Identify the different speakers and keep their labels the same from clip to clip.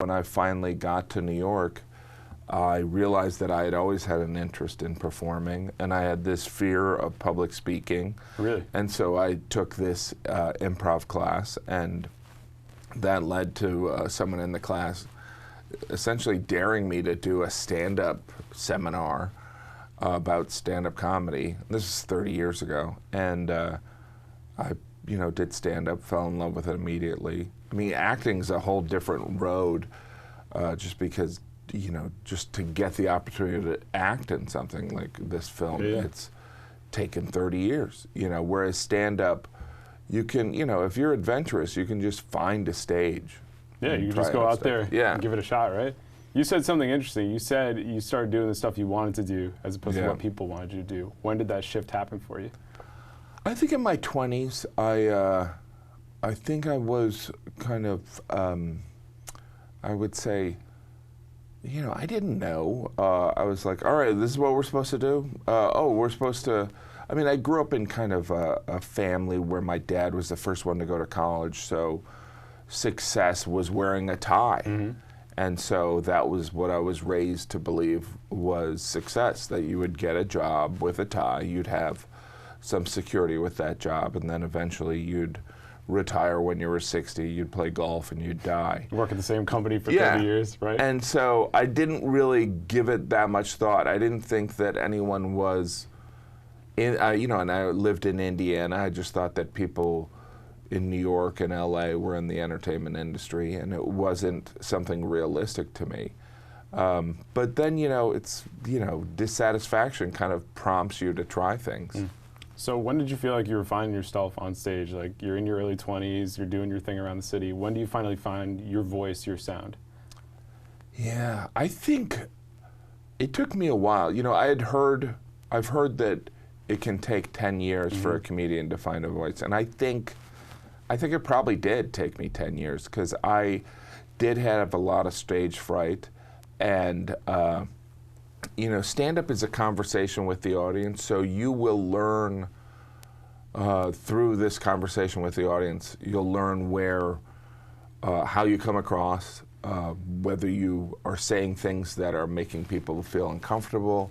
Speaker 1: When I finally got to New York, I realized that I had always had an interest in performing, and I had this fear of public speaking.
Speaker 2: Really?
Speaker 1: And so I took this improv class, and that led to someone in the class essentially daring me to do a stand-up seminar about stand-up comedy. This is 30 years ago, and I did stand-up, fell in love with it immediately. I mean, acting's a whole different road, just because, just to get the opportunity to act in something like this film, it's taken 30 years, whereas stand-up, you can, if you're adventurous, you can just find a stage.
Speaker 2: Yeah, you can just go out there and give it a shot, right? You said something interesting. You said you started doing the stuff you wanted to do as opposed to what people wanted you to do. When did that shift happen for you?
Speaker 1: I think in my 20s, I think I was kind of, I would say, I didn't know. I was like, all right, this is what we're supposed to do? We're supposed to, I grew up in kind of a family where my dad was the first one to go to college, so success was wearing a tie. Mm-hmm. And so that was what I was raised to believe was success, that you would get a job with a tie, you'd have some security with that job, and then eventually you'd retire when you were 60, you'd play golf, and you'd die.
Speaker 2: Work at the same company for 30 years, right?
Speaker 1: And so I didn't really give it that much thought. I didn't think that anyone was, and I lived in Indiana. I just thought that people in New York and LA were in the entertainment industry, and it wasn't something realistic to me. But then, it's, dissatisfaction kind of prompts you to try things. Mm.
Speaker 2: So when did you feel like you were finding yourself on stage? Like, you're in your early 20s, you're doing your thing around the city. When do you finally find your voice, your sound?
Speaker 1: Yeah, I think it took me a while. I've heard that it can take 10 years for a comedian to find a voice, and I think it probably did take me 10 years, because I did have a lot of stage fright, and stand-up is a conversation with the audience, so you will learn through this conversation with the audience, you'll learn how you come across, whether you are saying things that are making people feel uncomfortable,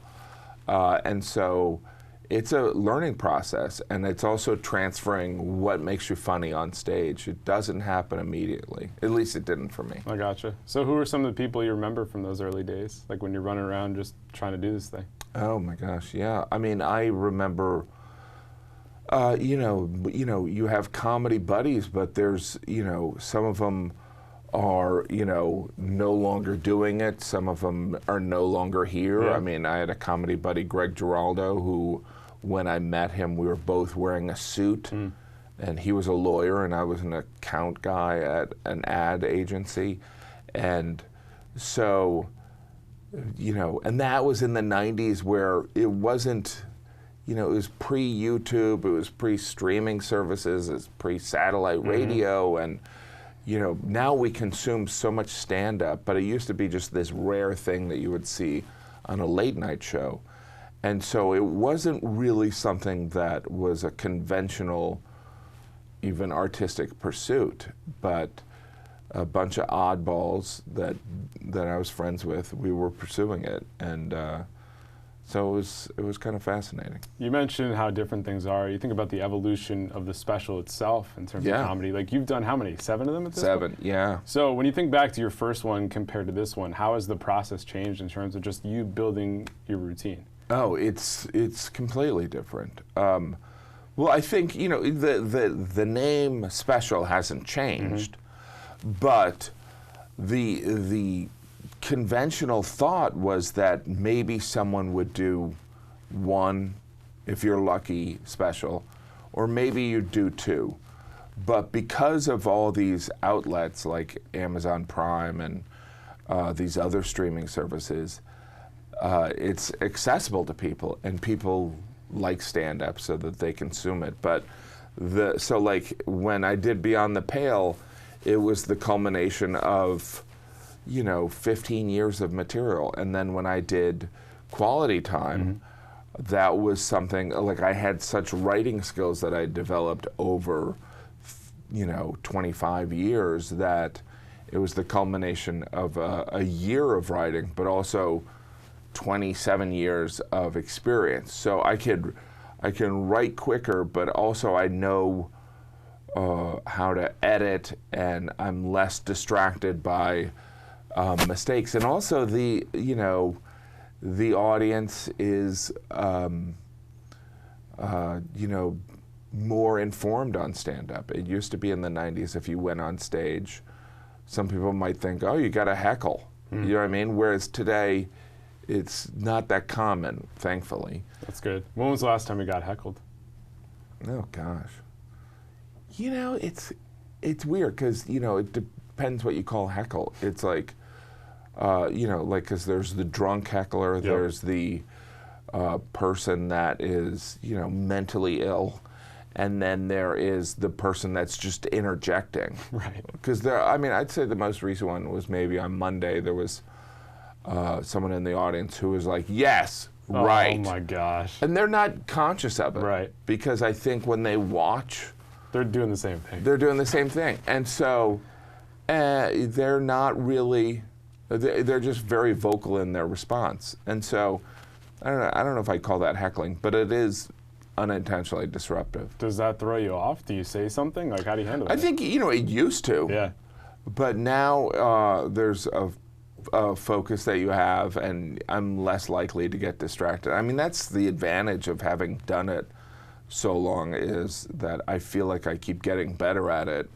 Speaker 1: and so it's a learning process, and it's also transferring what makes you funny on stage. It doesn't happen immediately. At least it didn't for me.
Speaker 2: I gotcha. So who are some of the people you remember from those early days, like when you're running around just trying to do this thing?
Speaker 1: Oh my gosh, yeah. I remember, you have comedy buddies, but there's, some of them are, no longer doing it. Some of them are no longer here. Yeah. I had a comedy buddy, Greg Giraldo, who, when I met him, we were both wearing a suit, and he was a lawyer, and I was an account guy at an ad agency. And so, and that was in the 90s, where it wasn't, it was pre-YouTube, it was pre-streaming services, it's pre-satellite radio, and now we consume so much stand-up, but it used to be just this rare thing that you would see on a late-night show. And so it wasn't really something that was a conventional, even artistic pursuit, but a bunch of oddballs that I was friends with, we were pursuing it. And so it was kind of fascinating.
Speaker 2: You mentioned how different things are. You think about the evolution of the special itself in terms of comedy. Like, you've done how many? 7 of them at this point?
Speaker 1: 7, yeah.
Speaker 2: So when you think back to your first one compared to this one, how has the process changed in terms of just you building your routine?
Speaker 1: Oh, it's completely different. Well, I think, the name special hasn't changed, but the conventional thought was that maybe someone would do 1, if you're lucky, special, or maybe you'd do 2. But because of all these outlets like Amazon Prime and these other streaming services, it's accessible to people, and people like stand-up so that they consume it. But so like when I did Beyond the Pale, it was the culmination of 15 years of material. And then when I did Quality Time, that was something, like, I had such writing skills that I developed over 25 years that it was the culmination of a year of writing, but also 27 years of experience. So I can write quicker, but also I know how to edit, and I'm less distracted by mistakes. And also the audience is more informed on stand-up. It used to be in the 90s, if you went on stage, some people might think, oh, you got to heckle. You know what I mean? Whereas today, it's not that common, thankfully.
Speaker 2: That's good. When was the last time you got heckled?
Speaker 1: Oh, gosh. It's weird because, it depends what you call heckle. It's like, because there's the drunk heckler, yep. There's the person that is, mentally ill, and then there is the person that's just interjecting.
Speaker 2: Right.
Speaker 1: Because I'd say the most recent one was maybe on Monday. There was someone in the audience who was like, yes, right.
Speaker 2: Oh my gosh.
Speaker 1: And they're not conscious of it.
Speaker 2: Right.
Speaker 1: Because I think when they watch,
Speaker 2: they're doing the same thing.
Speaker 1: They're doing the same thing. And so they're not really, they're just very vocal in their response. And so I don't know if I call that heckling, but it is unintentionally disruptive.
Speaker 2: Does that throw you off? Do you say something? Like, how do you handle it?
Speaker 1: I think, it used to.
Speaker 2: Yeah.
Speaker 1: But now there's a focus that you have, and I'm less likely to get distracted. I mean, that's the advantage of having done it so long, is that I feel like I keep getting better at it.